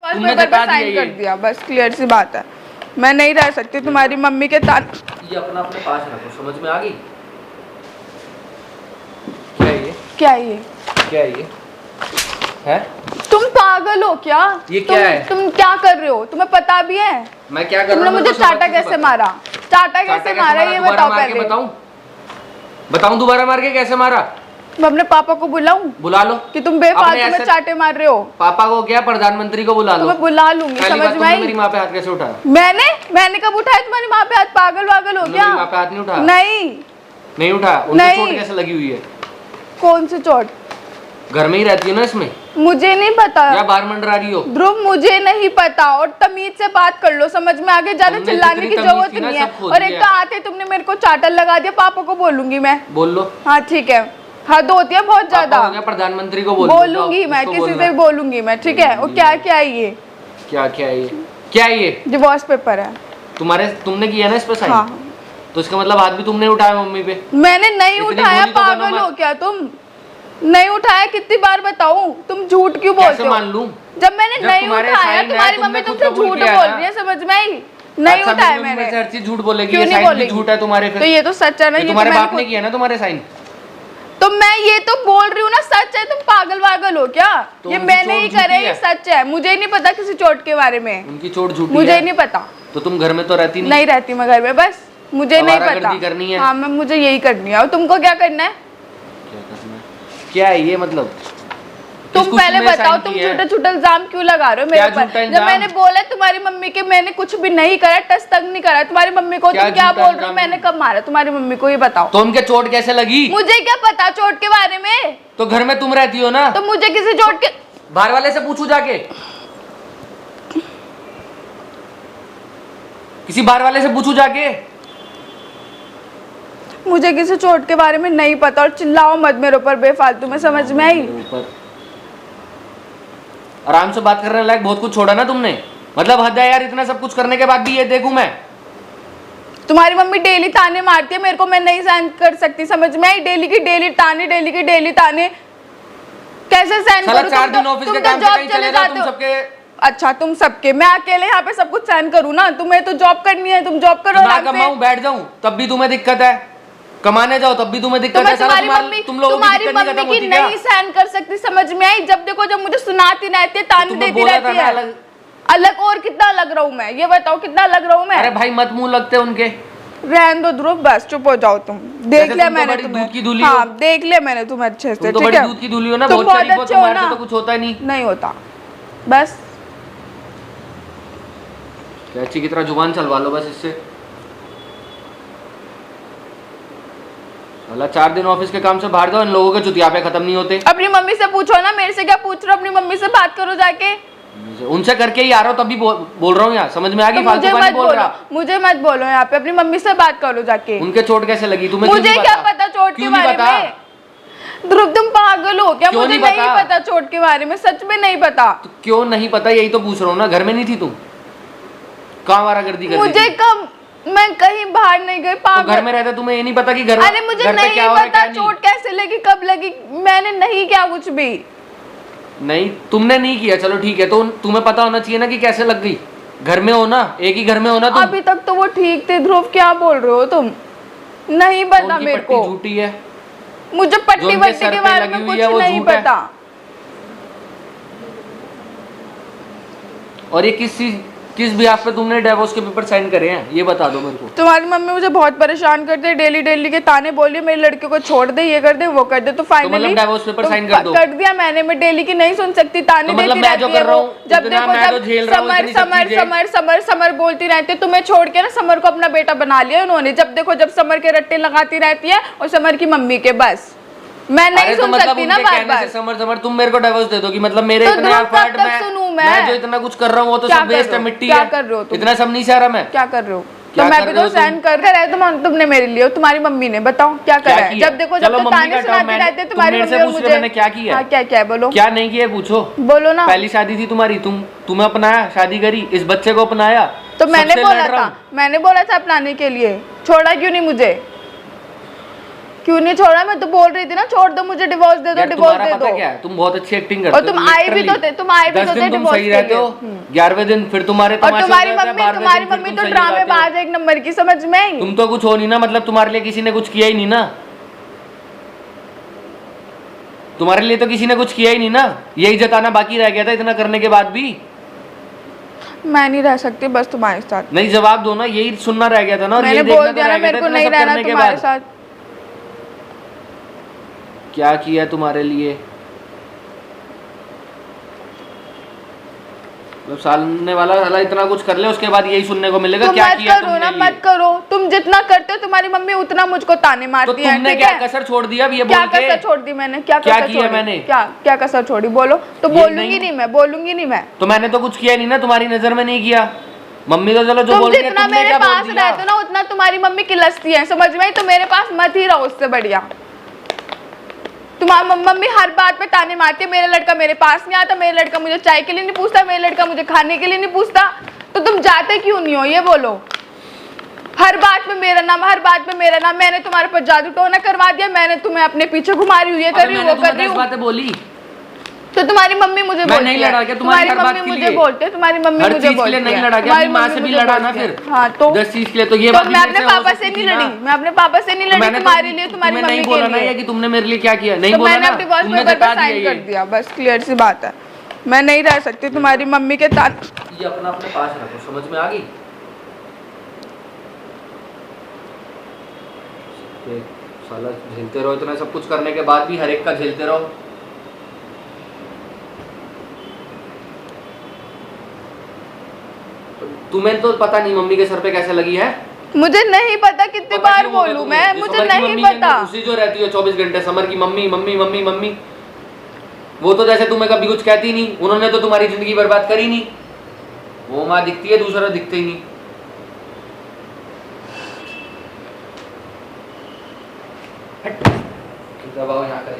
तुमने जता दिया साइन कर दिया, बस क्लियर सी बात है। मैं नहीं रह सकती तुम्हारी मम्मी के ये अपना अपने पास रखो, समझ में आ गई? क्या है ये? क्या है ये? क्या है ये? है? तुम पागल हो क्या? ये क्या है? तुम क्या कर रहे हो? तुम्हें पता भी है? मैं क्या कर रहा तुमने हूँ? मुझे चाटा कैसे मारा? चाटा कैसे मारा ये बताओ पहले। बताऊं दोबारा मार के कैसे मारा? मैं अपने पापा को बुलाऊं? बुला लो कि तुम बेफालतू में चाटे मार रहे हो। पापा को क्या, प्रधानमंत्री को बुला लो। तो मैं बुला लूंगी, समझ में आई? मेरी माँ पे हाथ कैसे उठाया? मैंने कब उठाया तुम्हारी माँ पे हाथ? पागल वागल हो क्या? मेरी माँ पे हाथ नहीं उठाया। नहीं उठाया। उनको चोट कैसे लगी हुई है? कौन सी चोट? घर में ही रहती हो ना इसमें? मुझे नहीं पता। या बाहर मंडरा रही हो? ध्रुव मुझे नहीं पता, और तमीज से बात कर लो, समझ में आगे। ज्यादा चिल्लाने की जरूरत नहीं है। और एक तो आते तुमने मेरे को चाटल लगा दिया। पापा को बोलूंगी मैं। बोल लो। हाँ ठीक है, हद होती है बहुत ज्यादा। प्रधानमंत्री को बोलूंगी मैं, किसी से भी बोलूंगी मैं, ठीक है? और क्या क्या है ये? क्या है ये? डिवोर्स पेपर है। तुमने किया ना इस पे साइन? हाँ। तो इसका मतलब हाथ भी तुमने उठाया मम्मी पे? मैंने नहीं उठाया, पागल हो क्या तुम? नहीं उठाया, कितनी बार बताऊं? तुम झूठ क्यों बोलते हो? मान लूं? जब मैंने नहीं उठाया, तुम्हारी मम्मी तुमसे झूठ बोल रही है, समझ में आई? नहीं उठाया मैंने। हर चीज झूठ बोलेगी, क्यों ये नहीं साइन भी झूठ है तुम्हारे। तो ये तो सच है ना? ये तुम्हारे बाप ने किया ना तुम्हारे साइन? तो मैं ये तो बोल रही हूँ ना, सच है। तुम पागल वागल हो क्या? ये मैंने ही करे, ये सच है। मुझे नहीं पता किसी चोट के बारे में। उनकी चोट झूठी मुझे है। नहीं पता। तो तुम घर में तो रहती नहीं रहती मैं घर में, बस मुझे नहीं पता। करनी है। हाँ, मैं मुझे यही करनी है। और तुमको क्या करना है? क्या है ये मतलब? तुम पहले बताओ, तुम छोटे छोटे इल्जाम क्यों लगा रहे हो मेरे ऊपर? जब मैंने बोला तुम्हारी मम्मी के, मैंने कुछ भी नहीं करा, टच तक नहीं करा तुम्हारी मम्मी को। तुम क्या बोल रहे हो? मैंने कब मारा तुम्हारी मम्मी को, ये बताओ। तो उनके चोट कैसे लगी? मुझे क्या पता चोट के बारे में? तो घर में तुम रहती हो ना? तो मुझे किसी चोट के बाहर वाले से पूछू जाके, किसी बाहर वाले से पूछू जाके। मुझे किसी चोट के बारे में नहीं पता। और चिल्लाओ मत मेरे ऊपर बेफालतू में, समझ में आई? आराम से बात करने लायक बहुत कुछ छोड़ा ना तुमने। मतलब हद है यार, इतना सब कुछ करने के बाद भी ये देखूं मैं। तुम्हारी मम्मी डेली ताने मारती है मेरे को, मैं नहीं सहन कर सकती, समझ में आई? डेली की डेली ताने, डेली की डेली ताने, कैसे सहन करूं? 4 दिन ऑफिस के काम से कहीं चले जाओ तुम सबके। अच्छा, तुम सबके? मैं अकेले यहाँ पे सब कुछ सहन करूँ ना? तुम्हें तो जॉब करनी है, तुम जॉब करो। मैं कमाऊं, बैठ जाऊं, तब भी तुम्हें दिक्कत है। कमाने जाओ तब भी तुम्हें दिक्कत है। तुम्हारी मम्मी की नहीं सहन कर सकती, समझ में आई? जब देखो जब मुझे सुनाती रहती है, ताने देती रहती है। अलग और कितना अलग रहा हूँ मैं, ये बताओ कितना अलग रहा हूँ मैं? अरे भाई मत मुंह लगते उनके। रहने दो ध्रुव, बस चुप हो जाओ तुम। देख लिया मैंने तुम्हें। हाँ, देख लिया मैंने तुम्हें अच्छे से, ठीक है? दूध की धुली हो ना, तुम बहुत अच्छे हो ना? तो कुछ होता ही नहीं होता, बस अच्छी की तरह जुबान चलवा लो बस इससे। 4 दिन ऑफिस के काम से बाहर जाओ, इन लोगों के चुतियापे खत्म नहीं होते। अपनी मम्मी से पूछो ना, मेरे से क्या पूछ रहे हो? अपनी मम्मी से बात करो जाके। उनसे करके ही आ रहा हूँ, तभी बोल रहा हूँ यार, समझ में आ गई? मुझे मत बोलो यहाँ पे, अपनी मम्मी से बात करो जाके। उनके चोट कैसे लगी तुम्हें? मुझे क्या पता चोट के बारे में? ध्रुव तुम पागल हो क्या? मुझे नहीं पता चोट के बारे में, सच में नहीं पता। क्यों नहीं पता? यही तो पूछ रहा हूँ ना। घर में नहीं थी तुम? कहाँ वारागर्दी कर रही थी? मुझे कब, मैं कहीं बाहर नहीं गई। पागल, घर में रहता तुम्हें ये नहीं पता कि घर? अरे मुझे नहीं पता चोट कैसे लगी, कब लगी। मैंने नहीं किया कुछ भी। नहीं, तुमने नहीं किया, चलो ठीक है। तो तुम्हें पता होना चाहिए ना कि कैसे लग गई। घर में हो ना, एक ही घर में हो ना तुम। अभी तक तो वो ठीक थे। ध्रुव क्या बोल रहे हो तुम? नहीं पता मेरे को। झूठी है। मुझे पट्टी वट्टी के बारे में कुछ नहीं पता। और ये किस बिहाफ पे तुमने डिवोर्स के पेपर साइन करे हैं, ये बता दो मेरे को। तुम्हारी मम्मी मुझे बहुत परेशान करते हैं, डेली डेली के ताने बोलिए मेरी लड़की को छोड़ दे, ये कर दे, वो कर दे। तो फाइनली डिवोर्स पेपर साइन कर दो। कर दिया मैंने। मैं डेली की नहीं सुन सकती, ताने देती रहती है। जब देखो समर बोलती रहती है, तुम्हें छोड़ के ना समर को अपना बेटा बना लिया उन्होंने। जब देखो जब समर के रट्टे लगाती रहती है, और समर की मम्मी के, बस मैं नहीं सुन सकती ना बार बार। समर तुम मेरे को डिवोर्स दे दो कि मतलब मेरे इतने एफर्ट में मैं जो इतना कुछ कर रहा हूँ वो तो सब वेस्ट है, मिट्टी है। क्या कर रहे हो तुम? इतना सब नहीं सह रहा मैं। क्या कर रहे हो? तो मैं भी तो सहन कर रहा है तुमने मेरे लिए, तुम्हारी मम्मी ने। बताओ क्या कर रहा है? जब देखो जब तक ताने सुनाती रहते तुम्हारी मम्मी और मुझे। मैंने क्या किया? क्या बोलो? क्या नहीं किया पूछो, बोलो ना। पहली शादी थी तुम्हारी, तुम्हें अपनाया, शादी करी, इस बच्चे को अपनाया। तो मैंने बोला था अपनाने के लिए, छोड़ा क्यों नहीं मुझे? क्यों नहीं छोड़ा? मैं तो बोल रही थी ना छोड़ दो मुझे, डिवोर्स दे दो, यार डिवोर्स तुम्हारा दे पता दो। क्या है, तुम बहुत अच्छी एक्टिंग करते हो। और तुम आए भी तो थे, तुम आए भी 10 तो थे दिन तुम डिवोर्स सही के रहते लिए। हो, 11वें दिन फिर तुम्हारे और तमाशे तुम्हारी हो जाते हैं, मम्मी 12वें तुम्हारी दिन फिर मम्मी तुम तो सही हो ड्रामे जाते हो। बाज एक नंबर की, समझ में आई? तुम तो कुछ हो नहीं ना, मतलब तुम्हारे लिए किसी ने कुछ किया ही नहीं ना, तुम्हारे लिए तो किसी ने कुछ किया ही नहीं ना, यही जताना बाकी रह गया था इतना करने के बाद भी। मैं नहीं रह सकती बस तुम्हारे साथ। नहीं जवाब दो ना, यही सुनना रह गया था ना, और मैंने यही बोल देखना दिया तो ना रह गया मेरे था को इतना नहीं सब रहना करने के तुम्हारे बाद। साथ। क्या किया तुम्हारे लिए, मतलब सामने वाला साला इतना कुछ कर ले उसके बाद यही सुनने को मिलेगा तुम क्या मत किया करो तुमने ना, लिए। मत करो। तुम जितना करते हो तुम्हारी मम्मी उतना मुझको ताने तो मारती है। तुमने ठीक क्या है? कसर छोड़ दिया अब ये क्या बोल के? कसर छोड़ दी मैंने? क्या क्या कसर किया छोड़ी? मैंने? क्या क्या कसर छोड़ी? बोलो तो। ये बोलूंगी नहीं- नहीं मैं, बोलूंगी नहीं मैं। तो मैंने तो कुछ किया नहीं ना, तुम्हारी नजर में नहीं किया। मम्मी तो चलो जो तुम बोल रही है, जितना तुमने मेरे क्या बोल पास दिया? रहते हो ना उतना तुम्हारी मम्मी किलसती है, समझ में आई? तो मेरे पास मत ही रहो, उससे बढ़िया। तुम्हारी मम्मी हर बात पे ताने मारती है, मेरा लड़का मेरे पास नहीं आता, मेरा लड़का मुझे चाय के लिए नहीं पूछता, मेरा लड़का मुझे खाने के लिए नहीं पूछता। तो तुम जाते क्यों नहीं हो ये बोलो? हर बात पे मेरा नाम, हर बात पे मेरा नाम। मैंने तुम्हारे पर जादू टोना करवा दिया, मैंने तुम्हें अपने पीछे घुमा रही हूँ, ये कर रही हूँ, वो कर रही हूँ। बातें बोली तो तुम्हारी मम्मी मुझे मैं बोलती नहीं है, लड़ा क्या तुम्हारी तुम्हारी हर बात मम्मी के मुझे लिए? बोलती है, तुम्हारी मम्मी हर मुझे चीज के बोलती लिए नहीं है, लड़ा क्या? तुम्हारी अपनी माँ मम्मी से भी मुझे लड़ा ना बोलती है। फिर। हाँ तो 10 चीज के लिए तो ये तो बात भी मैं मेरे अपने से हो पापा सकती से नहीं थी ना। लड़ी, मैं अपने पापा से नहीं लड़ी, मैंने तुम्हारे लिए, तुम्हारी तुम्हें नहीं मम्मी बोला के ना लिए। ये कि तुमने मेरे लिए क्या किया, नहीं तो बोला मैंने ना, अब डिवोर्स तुमने पेपर जता पर साइन दिया कर ये। दिया, बस क्लियर सी बात है। मैं नहीं रह सकती तुम्हारी मम्मी के साथ। ये अपना अपने पास रखो, समझ में आ गई? ये साला झेलते रहो इतना सब कुछ करने के बाद भी, हर एक का झेलते रहो। तुम्हें तो पता नहीं मम्मी के सर पे कैसे लगी है। मुझे नहीं पता, कितनी पता बार क्यों होगा बोलूं तुम्हें? मैं, ये मुझे समर की नहीं मम्मी के पता। अंदर उसी जो रहती है 24 घंटे, समर की मम्मी मम्मी मम्मी मम्मी। वो तो जैसे तुम्हें कभी कुछ कहती नहीं, उन्होंने तो तुम्हारी जिंदगी बर्बाद करी नहीं। वो माँ दिखती है, दूसरा दिखते ही नहीं। दबाओ यहाँ का